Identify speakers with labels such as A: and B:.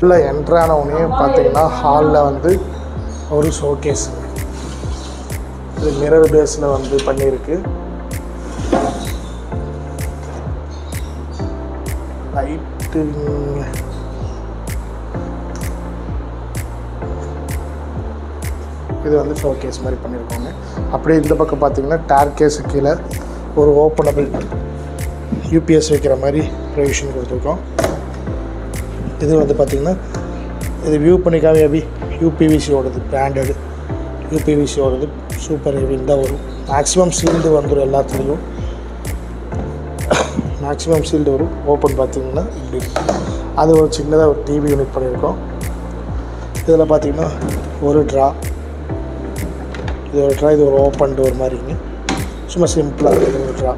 A: உள்ளே என்ட்ரானவுடனே பார்த்தீங்கன்னா ஹாலில் வந்து ஒரு ஷோகேஸ், இது மிரர் பேஸில் வந்து பண்ணியிருக்கு. லைட்டு இது வந்து ஷோகேஸ் மாதிரி பண்ணியிருக்காங்க. அப்படியே இந்த பக்கம் பார்த்தீங்கன்னா டேர் கேஸு கீழே ஒரு ஓப்பனபிள் யூபிஎஸ் வைக்கிற மாதிரி ப்ரொவிஷன் கொடுத்துருக்கோம். இது வந்து பார்த்திங்கன்னா இது வியூ பண்ணிக்காம ஹெவி யூபிவிசியோடது, பிராண்டடு யூபிவிசியோடது சூப்பர் ஹெவின்னு தான் வரும். மேக்ஸிமம் சீல்டு வந்துடும் எல்லாத்துலேயும், மேக்ஸிமம் சீல்டு வரும். ஓப்பன் பார்த்திங்கன்னா இப்படி அது ஒரு சின்னதாக ஒரு டிவி யூனிட் பண்ணியிருக்கோம். இதில் பார்த்திங்கன்னா ஒரு ட்ரா, இது ஒரு ட்ரா, இது ஒரு ஓப்பன் டோர் மாதிரிங்க, சும்மா சிம்பிளாக இது ஒரு ட்ரா.